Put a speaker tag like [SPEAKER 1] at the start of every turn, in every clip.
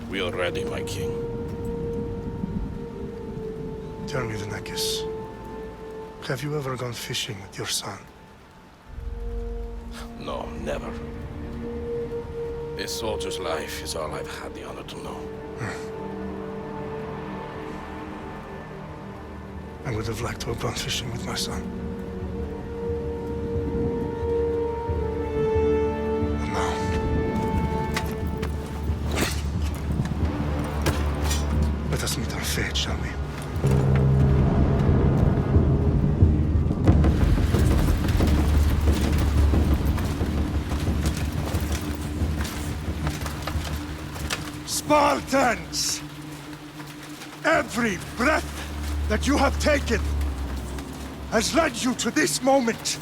[SPEAKER 1] We are ready, my king.
[SPEAKER 2] Tell me, Lenakis, have you ever gone fishing with your son?
[SPEAKER 1] No, never. A soldier's life is all I've had the honor to know.
[SPEAKER 2] I would have liked to have gone fishing with my son. But now... let us meet our fate, shall we? Spartans! Every breath that you have taken has led you to this moment.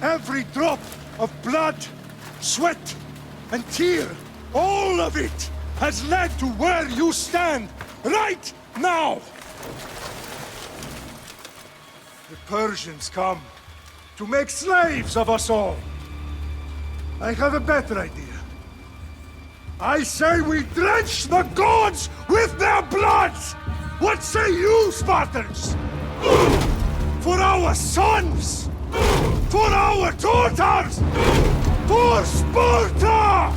[SPEAKER 2] Every drop of blood, sweat, and tear, all of it has led to where you stand right now. The Persians come to make slaves of us all. I have a better idea. I say we drench the gods with their blood! What say you, Spartans? For our sons! For our daughters! For Sparta!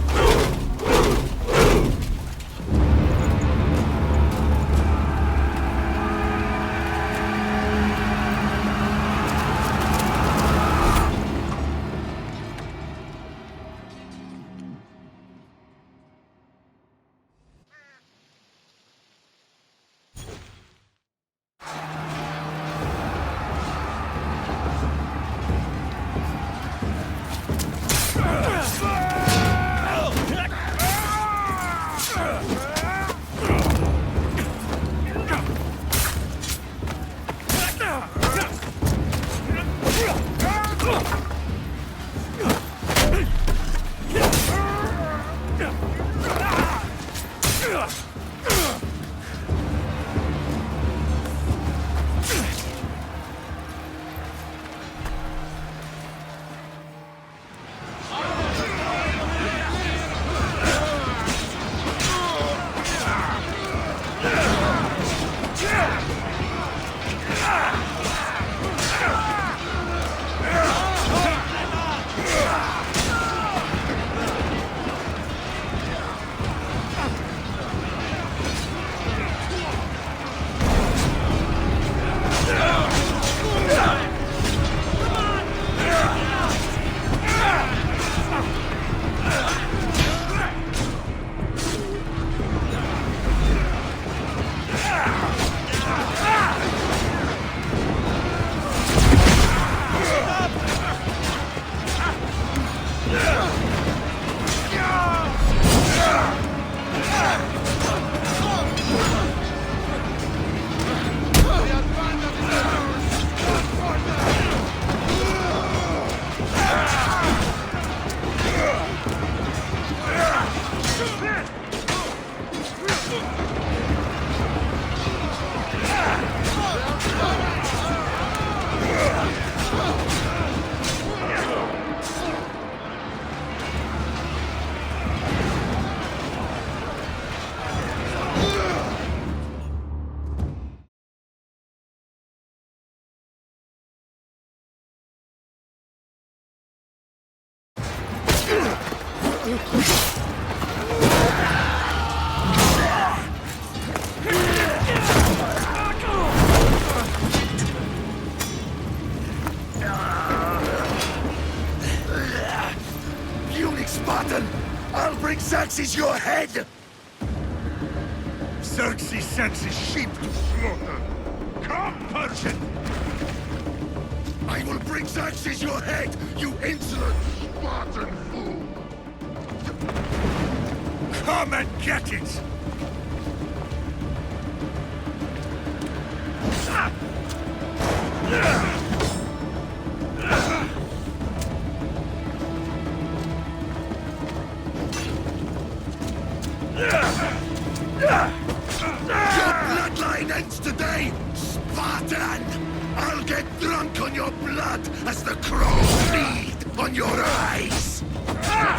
[SPEAKER 3] Xerxes your head! Xerxes sends his sheep to slaughter. Come, Persian! I will bring Xerxes your head, you insolent Spartan fool! Come and get it! Your bloodline ends today, Spartan! I'll get drunk on your blood as the crows feed on your eyes!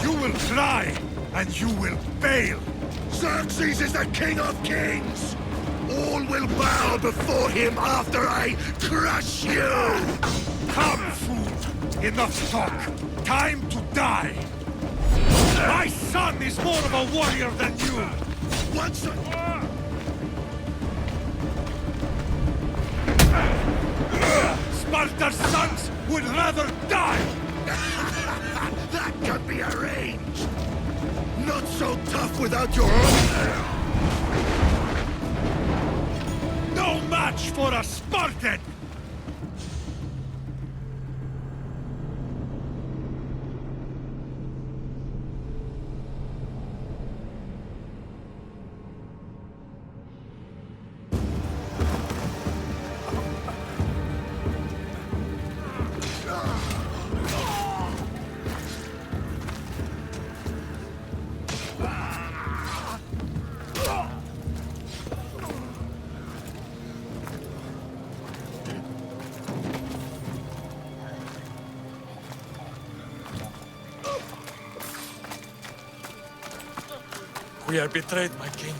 [SPEAKER 3] You will cry, and you will fail, Xerxes is the king of kings! All will bow before him after I crush you!
[SPEAKER 2] Come, fool! Enough talk! Time to die! My son is more of a warrior than you!
[SPEAKER 3] Once
[SPEAKER 2] Sparta's sons would rather die!
[SPEAKER 3] that can be arranged! Not so tough without your own...
[SPEAKER 2] No match for a Spartan!
[SPEAKER 4] We are betrayed, my king.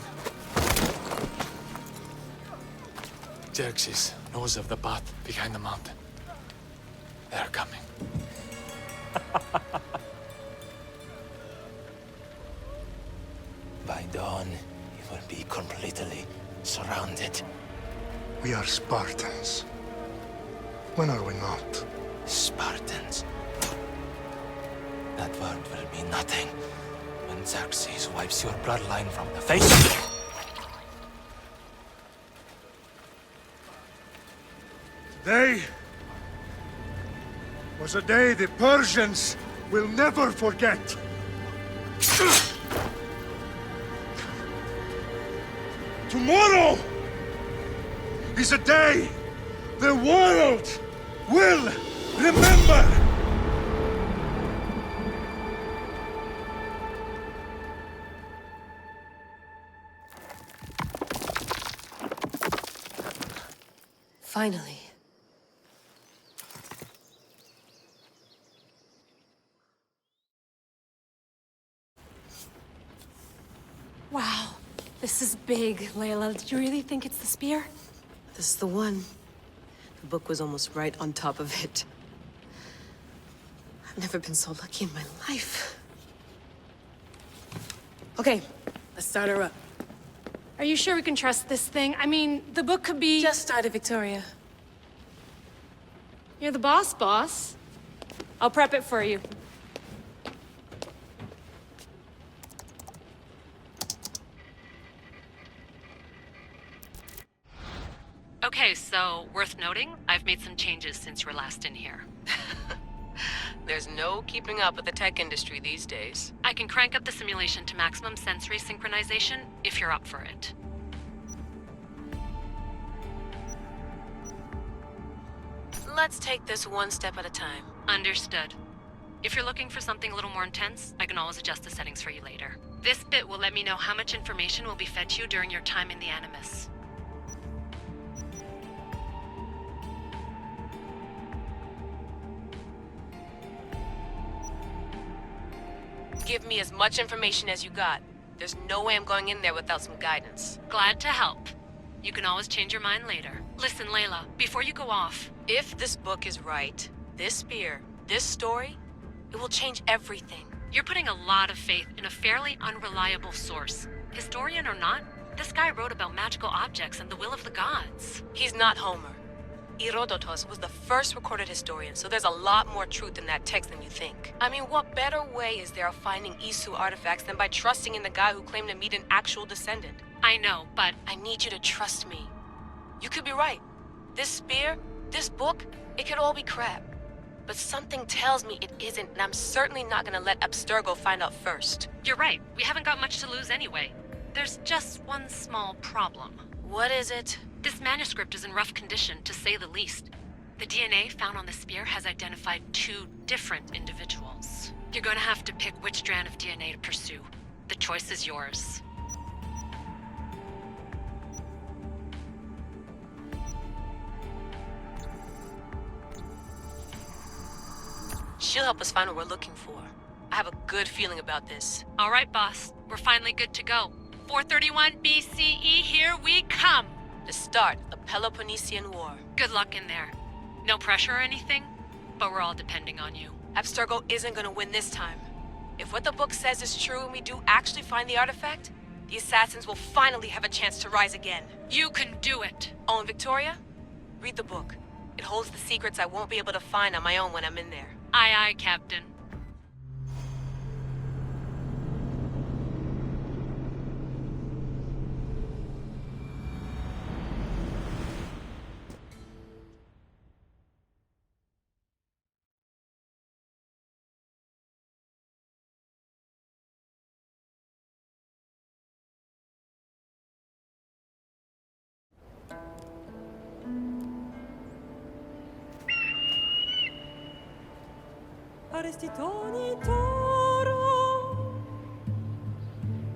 [SPEAKER 4] Xerxes knows of the path behind the mountain. They are coming.
[SPEAKER 5] By dawn, you will be completely surrounded.
[SPEAKER 2] We are Spartans. When are we not?
[SPEAKER 5] Spartans. That word will mean nothing when Xerxes wipes your bloodline from the face.
[SPEAKER 2] Today was a day the Persians will never forget. Tomorrow is a day the world will remember.
[SPEAKER 6] Finally.
[SPEAKER 7] Wow, this is big, Layla. Did you really think it's the spear?
[SPEAKER 6] This is the one. The book was almost right on top of it. I've never been so lucky in my life. Okay, let's start her up.
[SPEAKER 7] Are you sure we can trust this thing? I mean, the book could be...
[SPEAKER 6] Just started, Victoria.
[SPEAKER 7] You're the boss. I'll prep it for you.
[SPEAKER 8] Okay, so worth noting, I've made some changes since you were last in here.
[SPEAKER 6] There's no keeping up with the tech industry these days.
[SPEAKER 8] I can crank up the simulation to maximum sensory synchronization if you're up for it.
[SPEAKER 6] Let's take this one step at a time.
[SPEAKER 8] Understood. If you're looking for something a little more intense, I can always adjust the settings for you later. This bit will let me know how much information will be fed to you during your time in the Animus.
[SPEAKER 6] Give me as much information as you got. There's no way I'm going in there without some guidance.
[SPEAKER 8] Glad to help. You can always change your mind later. Listen, Layla, before you go off...
[SPEAKER 6] If this book is right, this spear, this story, it will change everything.
[SPEAKER 8] You're putting a lot of faith in a fairly unreliable source. Historian or not, this guy wrote about magical objects and the will of the gods.
[SPEAKER 6] He's not Homer. Herodotus was the first recorded historian, so there's a lot more truth in that text than you think. I mean, what better way is there of finding Isu artifacts than by trusting in the guy who claimed to meet an actual descendant?
[SPEAKER 8] I know, but...
[SPEAKER 6] I need you to trust me. You could be right. This spear, this book, it could all be crap. But something tells me it isn't, and I'm certainly not gonna let Abstergo find out first.
[SPEAKER 8] You're right. We haven't got much to lose anyway. There's just one small problem.
[SPEAKER 6] What is it?
[SPEAKER 8] This manuscript is in rough condition, to say the least. The DNA found on the spear has identified 2 different individuals. You're going to have to pick which strand of DNA to pursue. The choice is yours.
[SPEAKER 6] She'll help us find what we're looking for. I have a good feeling about this.
[SPEAKER 8] All right, boss. We're finally good to go. 431 BCE, here we come.
[SPEAKER 6] The start of the Peloponnesian War.
[SPEAKER 8] Good luck in there. No pressure or anything, but we're all depending on you.
[SPEAKER 6] Abstergo isn't gonna win this time. If what the book says is true and we do actually find the artifact, the assassins will finally have a chance to rise again.
[SPEAKER 8] You can do it.
[SPEAKER 6] Oh, and Victoria? Read the book. It holds the secrets I won't be able to find on my own when I'm in there.
[SPEAKER 8] Aye, aye, Captain.
[SPEAKER 9] Arestitoni toro,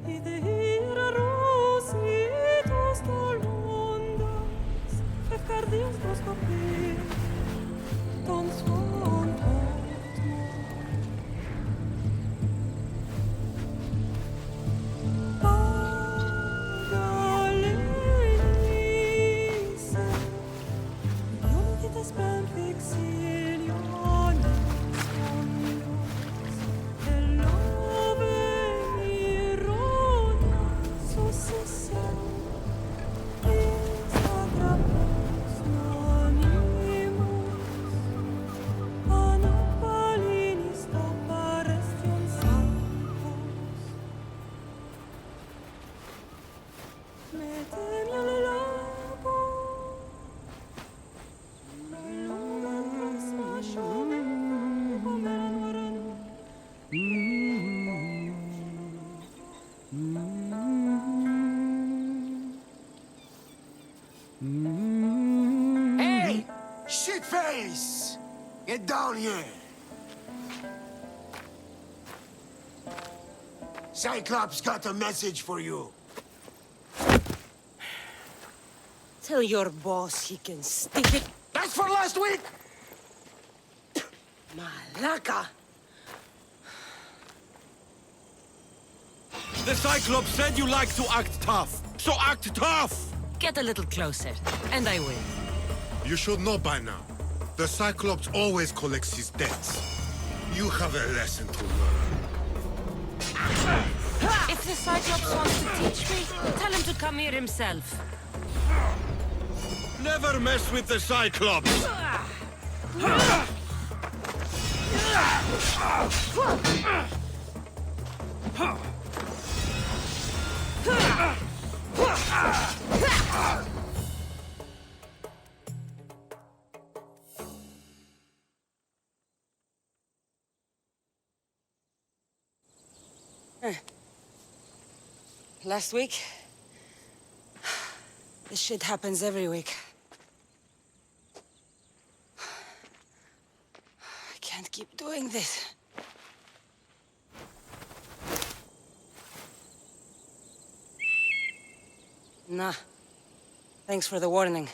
[SPEAKER 9] idehira rositos tolmondas, efkardios proskopir, ton svon potmo. Pagalenise, ionites ben fixilionis.
[SPEAKER 3] Hey! Shitface! Get down here! Cyclops got a message for you.
[SPEAKER 9] Tell your boss he can stick it.
[SPEAKER 3] That's for last week!
[SPEAKER 9] Malaka!
[SPEAKER 10] The Cyclops said you like to act tough, so act tough!
[SPEAKER 9] Get a little closer, and I will.
[SPEAKER 11] You should know by now. The Cyclops always collects his debts. You have a lesson to learn.
[SPEAKER 9] If the Cyclops wants to teach me, tell him to come here himself.
[SPEAKER 10] Never mess with the Cyclops!
[SPEAKER 9] Last week? This shit happens every week. I can't keep doing this. Nah. Thanks for the warning.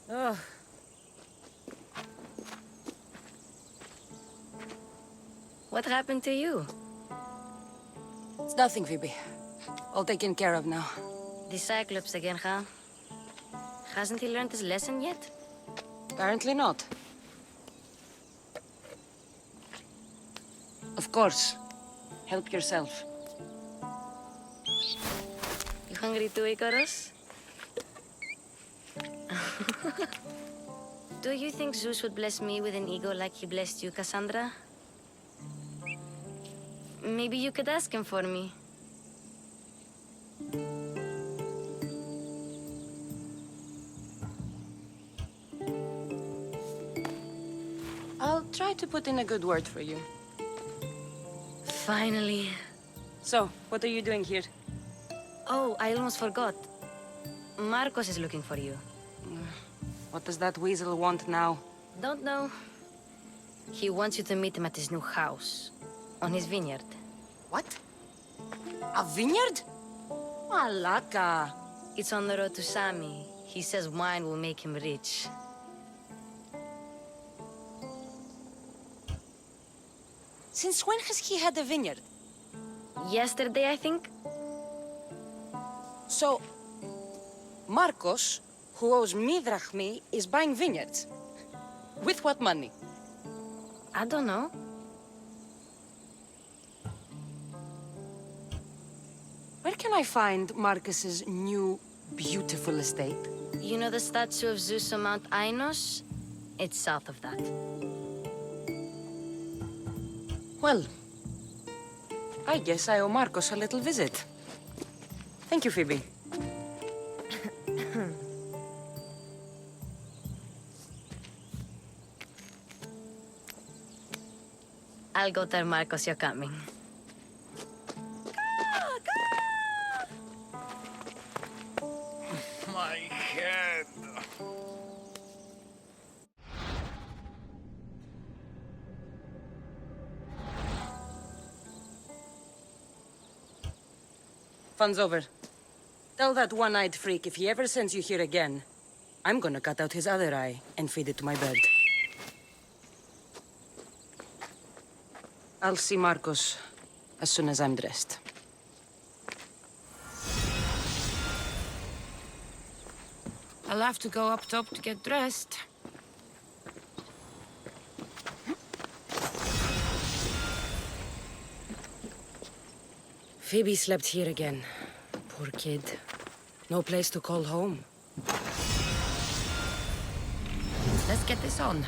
[SPEAKER 9] Oh.
[SPEAKER 12] What happened to you?
[SPEAKER 9] It's nothing, Phoebe. All taken care of now.
[SPEAKER 12] The Cyclops again, huh? Hasn't he learned his lesson yet?
[SPEAKER 9] Apparently not. Of course. Help yourself.
[SPEAKER 12] You hungry too, Icarus? Do you think Zeus would bless me with an ego like he blessed you, Cassandra? Maybe you could ask him for me.
[SPEAKER 9] I'll try to put in a good word for you.
[SPEAKER 12] Finally.
[SPEAKER 9] So, what are you doing here?
[SPEAKER 12] Oh, I almost forgot. Marcos is looking for you.
[SPEAKER 9] What does that weasel want now?
[SPEAKER 12] Don't know. He wants you to meet him at his new house. On his vineyard.
[SPEAKER 9] What? A vineyard? Malaka.
[SPEAKER 12] It's on the road to Sami. He says wine will make him rich.
[SPEAKER 9] Since when has he had a vineyard?
[SPEAKER 12] Yesterday, I think?
[SPEAKER 9] So, Marcos, who owes me drachmi, is buying vineyards. With what money?
[SPEAKER 12] I don't know.
[SPEAKER 9] Where can I find Marcus's new, beautiful estate?
[SPEAKER 12] You know the statue of Zeus on Mount Ainos? It's south of that.
[SPEAKER 9] Well, I guess I owe Marcos a little visit. Thank you, Phoebe.
[SPEAKER 12] I'll go tell Marcos you're coming.
[SPEAKER 10] My head.
[SPEAKER 9] Fun's over. Tell that one-eyed freak if he ever sends you here again, I'm gonna cut out his other eye and feed it to my bird. I'll see Marcos as soon as I'm dressed.
[SPEAKER 7] I'll have to go up top to get dressed.
[SPEAKER 9] Phoebe slept here again. Poor kid. No place to call home.
[SPEAKER 7] Let's get this on.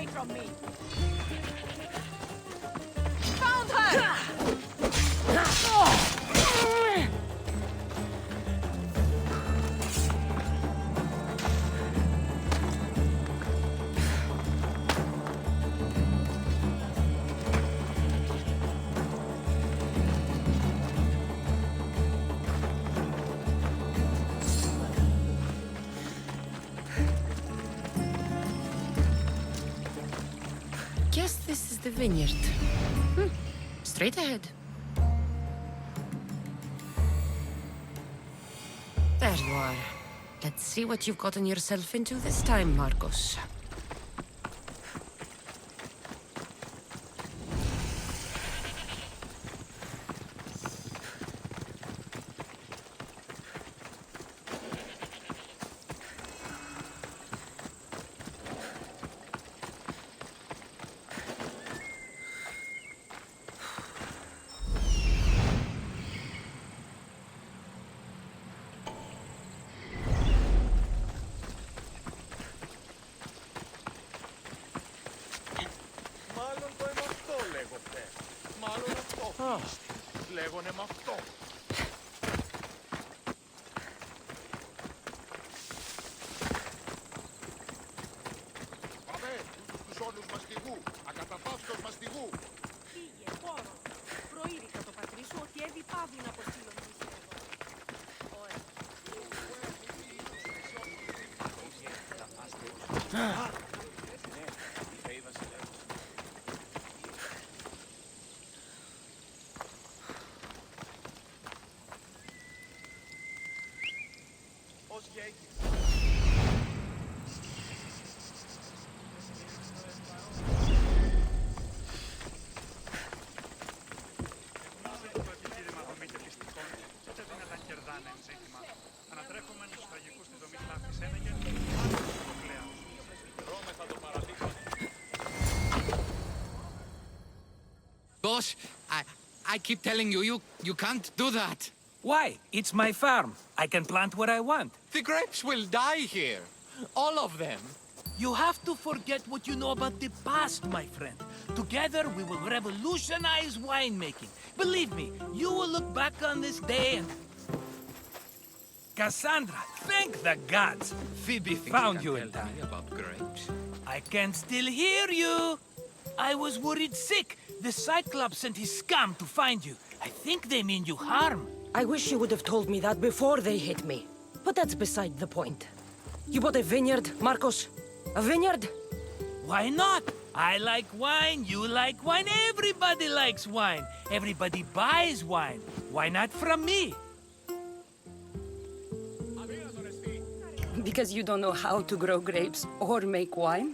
[SPEAKER 7] away from me! Found her!
[SPEAKER 6] Guess this is the vineyard. Straight ahead. There you are. Let's see what you've gotten yourself into this time, Marcos.
[SPEAKER 10] Λέγονε με αυτό. Πάμε, τους όνους μαστιγού, ακαταπαύστος μαστιγού.
[SPEAKER 7] Φύγε, πόρο. Προείδηκα το πατρί σου ότι έδι πάβει να αποστείλω νησί εδώ.
[SPEAKER 13] Boss, I keep telling you, you can't do that.
[SPEAKER 14] Why? It's my farm. I can plant what I want.
[SPEAKER 4] The grapes will die here. All of them.
[SPEAKER 14] You have to forget what you know about the past, my friend. Together, we will revolutionize winemaking. Believe me, you will look back on this day and... Cassandra, thank the gods! Phoebe found you in time.
[SPEAKER 13] About grapes.
[SPEAKER 14] I can still hear you! I was worried sick. The Cyclops sent his scum to find you. I think they mean you harm.
[SPEAKER 9] I wish you would have told me that before they hit me. But that's beside the point. You bought a vineyard, Marcos? A vineyard?
[SPEAKER 14] Why not? I like wine, you like wine, everybody likes wine. Everybody buys wine. Why not from me?
[SPEAKER 9] Because you don't know how to grow grapes or make wine?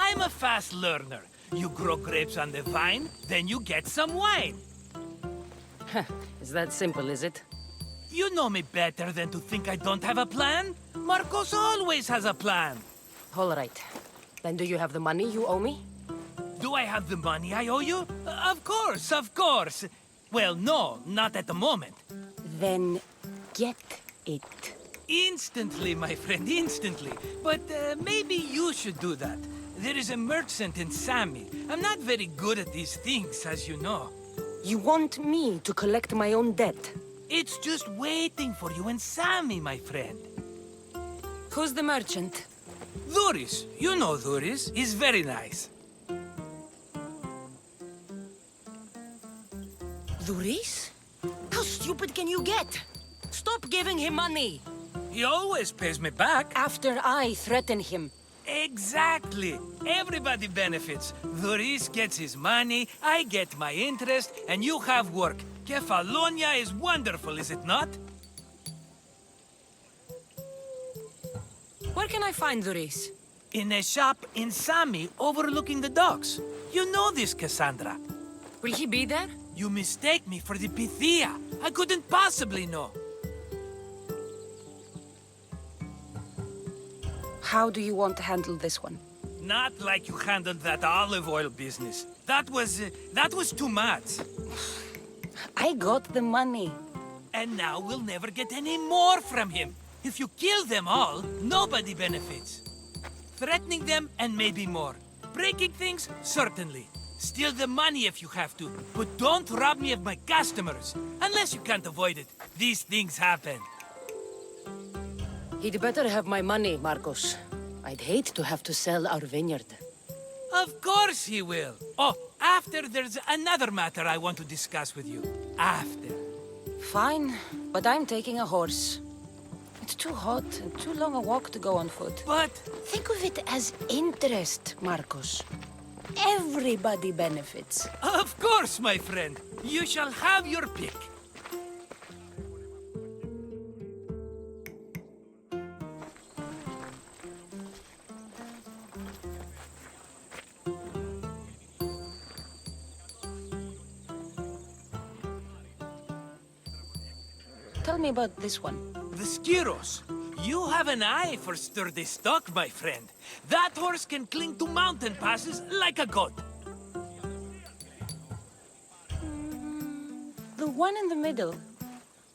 [SPEAKER 14] I'm a fast learner. You grow grapes on the vine, then you get some wine.
[SPEAKER 9] It's that simple, is it?
[SPEAKER 14] You know me better than to think I don't have a plan. Marcos always has a plan.
[SPEAKER 9] All right. Then do you have the money you owe me?
[SPEAKER 14] Do I have the money I owe you? Of course, of course. Well, no, not at the moment.
[SPEAKER 9] Then get it.
[SPEAKER 14] Instantly, my friend, instantly. But maybe you should do that. There is a merchant in Sami. I'm not very good at these things, as you know.
[SPEAKER 9] You want me to collect my own debt?
[SPEAKER 14] It's just waiting for you in Sami, my friend.
[SPEAKER 9] Who's the merchant?
[SPEAKER 14] Duris. You know Duris. He's very nice.
[SPEAKER 9] Duris? How stupid can you get? Stop giving him money!
[SPEAKER 14] He always pays me back.
[SPEAKER 9] After I threaten him.
[SPEAKER 14] Exactly. Everybody benefits. Duris gets his money, I get my interest, and you have work. Kefalonia is wonderful, is it not?
[SPEAKER 9] Where can I find Duris?
[SPEAKER 14] In a shop in Sami, overlooking the docks. You know this, Cassandra.
[SPEAKER 9] Will he be there?
[SPEAKER 14] You mistake me for the Pythia. I couldn't possibly know.
[SPEAKER 9] How do you want to handle this one?
[SPEAKER 14] Not like you handled that olive oil business. That was too much.
[SPEAKER 9] I got the money.
[SPEAKER 14] And now we'll never get any more from him. If you kill them all, nobody benefits. Threatening them, and maybe more. Breaking things, certainly. Steal the money if you have to, but don't rob me of my customers. Unless you can't avoid it. These things happen.
[SPEAKER 9] He'd better have my money, Marcos. I'd hate to have to sell our vineyard.
[SPEAKER 14] Of course he will. Oh, after there's another matter I want to discuss with you. After.
[SPEAKER 9] Fine, but I'm taking a horse. It's too hot and too long a walk to go on foot.
[SPEAKER 14] But...
[SPEAKER 9] think of it as interest, Marcos. Everybody benefits.
[SPEAKER 14] Of course, my friend. You shall have your pick.
[SPEAKER 9] Tell me about this one.
[SPEAKER 14] The Skiros. You have an eye for sturdy stock, my friend. That horse can cling to mountain passes like a goat.
[SPEAKER 9] The one in the middle.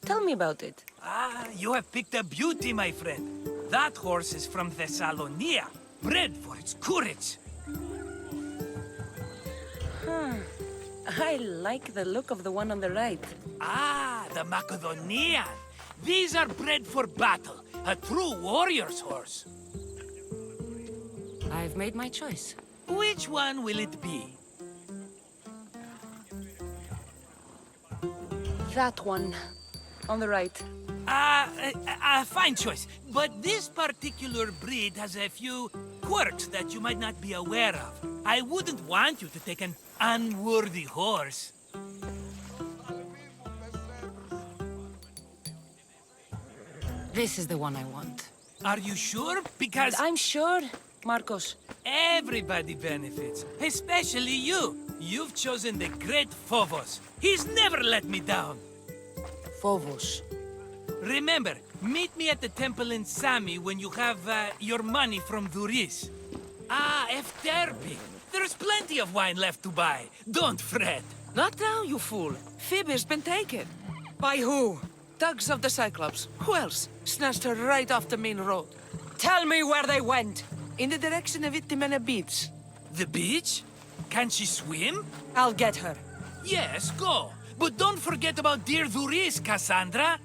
[SPEAKER 9] Tell me about it.
[SPEAKER 14] Ah, you have picked a beauty, my friend. That horse is from Thessalonia, bred for its courage.
[SPEAKER 9] Huh. I like the look of the one on the right.
[SPEAKER 14] Ah, the Macedonian. These are bred for battle. A true warrior's horse.
[SPEAKER 9] I've made my choice.
[SPEAKER 14] Which one will it be?
[SPEAKER 9] That one. On the right.
[SPEAKER 14] Fine choice. But this particular breed has a few quirks that you might not be aware of. I wouldn't want you to take an unworthy horse.
[SPEAKER 9] This is the one I want.
[SPEAKER 14] Are you sure? Because...
[SPEAKER 9] I'm sure, Marcos.
[SPEAKER 14] Everybody benefits, especially you. You've chosen the great Phobos. He's never let me down.
[SPEAKER 9] Phobos.
[SPEAKER 14] Remember, meet me at the temple in Sami when you have your money from Duris. Ah, Efterbi. There's plenty of wine left to buy. Don't fret.
[SPEAKER 15] Not now, you fool. Phoebe's been taken. By who? Thugs of the Cyclops. Who else? Snatched her right off the main road.
[SPEAKER 9] Tell me where they went.
[SPEAKER 15] In the direction of Itimena Beach.
[SPEAKER 14] The beach? Can she swim?
[SPEAKER 9] I'll get her.
[SPEAKER 14] Yes, go. But don't forget about dear Duris, Cassandra.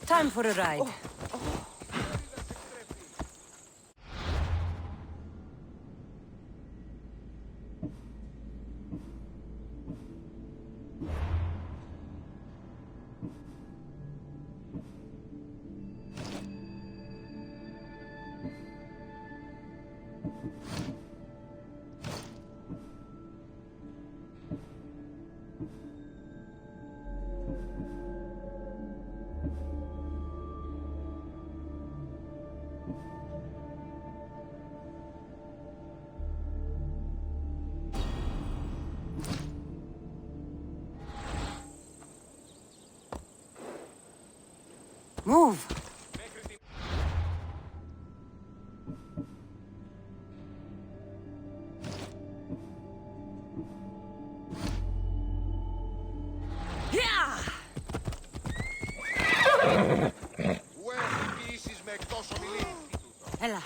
[SPEAKER 9] Time for a ride. Move! Έλα.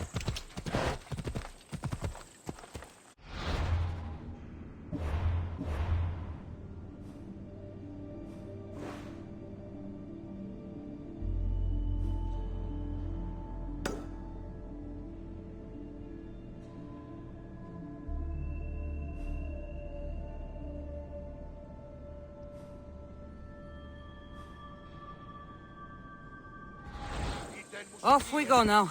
[SPEAKER 9] Off we go now.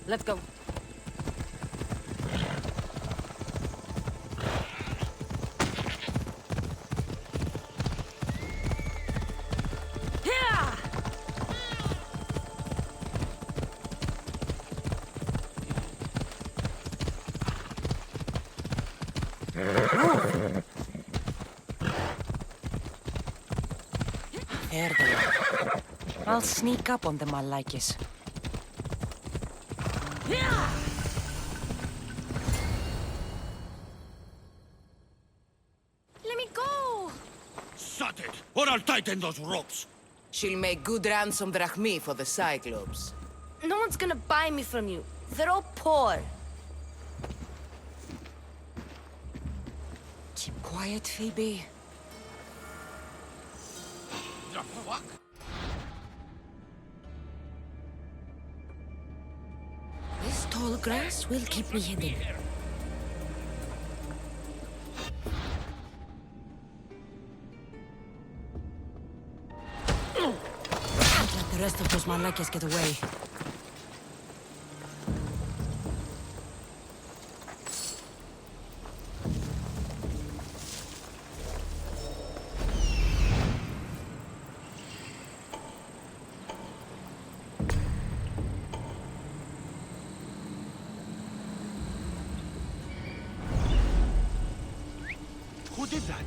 [SPEAKER 9] Let's go. There they are. I'll sneak up on them, I like it.
[SPEAKER 12] Let me go!
[SPEAKER 10] Shut it, or I'll tighten those ropes.
[SPEAKER 15] She'll make good ransom drachmi for the Cyclops.
[SPEAKER 12] No one's gonna buy me from you. They're all poor.
[SPEAKER 9] Keep quiet, Phoebe.
[SPEAKER 10] The fuck?
[SPEAKER 9] This tall grass will keep me hidden. Can't let the rest of those malakas get away.
[SPEAKER 10] Who did that?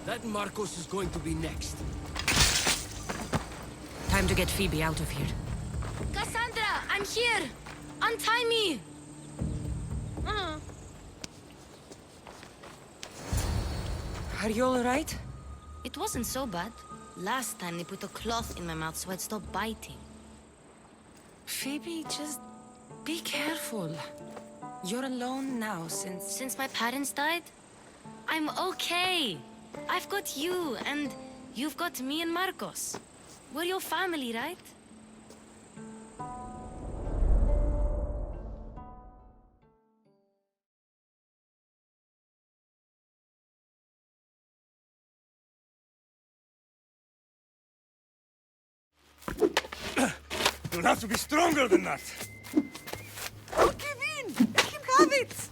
[SPEAKER 16] That Marcos is going to be next.
[SPEAKER 9] Time to get Phoebe out of here.
[SPEAKER 12] Cassandra, I'm here! Untie me!
[SPEAKER 9] Are you alright?
[SPEAKER 12] It wasn't so bad. Last time they put a cloth in my mouth so I'd stop biting.
[SPEAKER 9] Phoebe, just be careful. You're alone now
[SPEAKER 12] Since my parents died? I'm okay. I've got you, and you've got me and Marcos. We're your family, right?
[SPEAKER 2] You'll have to be stronger than that.
[SPEAKER 15] Don't give in! Let him have it!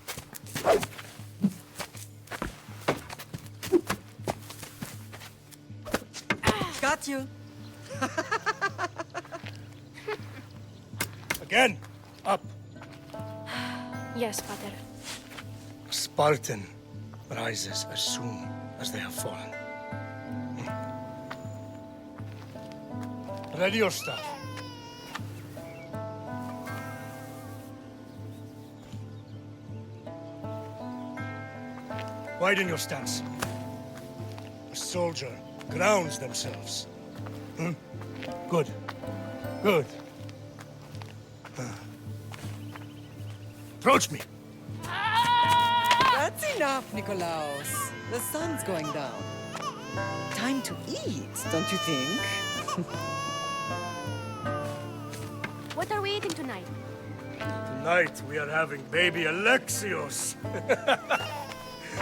[SPEAKER 9] Got you.
[SPEAKER 2] Again, up.
[SPEAKER 7] Yes, Father.
[SPEAKER 2] A Spartan rises as soon as they have fallen. Ready your stuff. Widen your stance. A soldier grounds themselves. Good. Good. Approach me.
[SPEAKER 15] That's enough, Nikolaos. The sun's going down. Time to eat, don't you think?
[SPEAKER 7] What are we eating tonight?
[SPEAKER 2] Tonight we are having baby Alexios.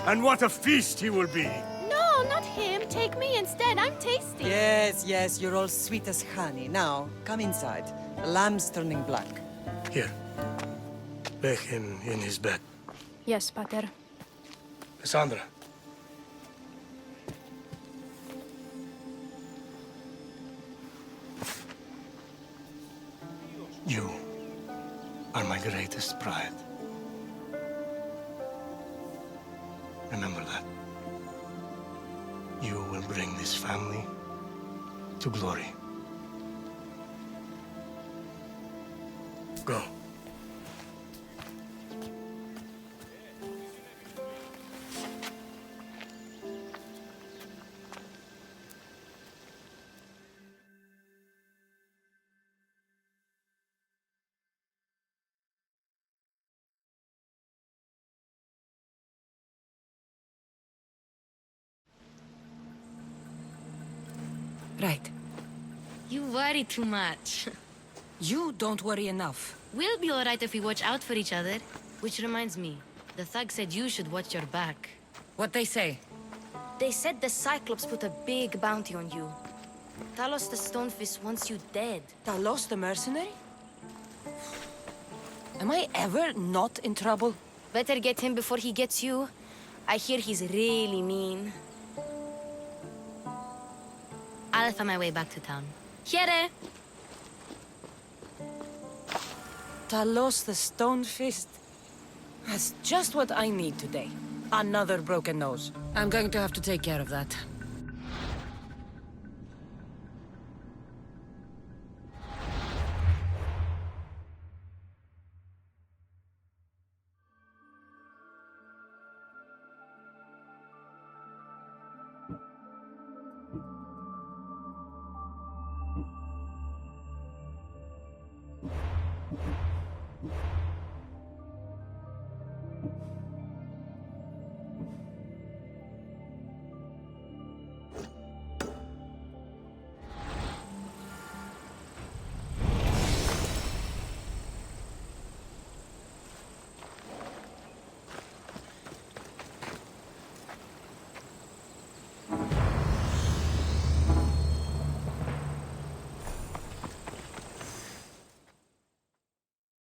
[SPEAKER 2] And what a feast he will be.
[SPEAKER 7] No, not him. Take me instead. I'm tasty.
[SPEAKER 17] Yes, yes, you're all sweet as honey. Now, come inside. The lamb's turning black.
[SPEAKER 2] Here. Lay him in his bed.
[SPEAKER 7] Yes, Pater.
[SPEAKER 2] Cassandra. You are my greatest pride. Remember that. You will bring this family to glory. Go.
[SPEAKER 9] Right.
[SPEAKER 12] You worry too much.
[SPEAKER 9] You don't worry enough.
[SPEAKER 12] We'll be alright if we watch out for each other. Which reminds me, the thug said you should watch your back.
[SPEAKER 9] What'd they say?
[SPEAKER 12] They said the Cyclops put a big bounty on you. Talos the Stonefist wants you dead.
[SPEAKER 9] Talos the mercenary? Am I ever not in trouble?
[SPEAKER 12] Better get him before he gets you. I hear he's really mean. I'll find my way back to town. Here!
[SPEAKER 9] Talos the Stonefist? That's just what I need today. Another broken nose. I'm going to have to take care of that.
[SPEAKER 2] You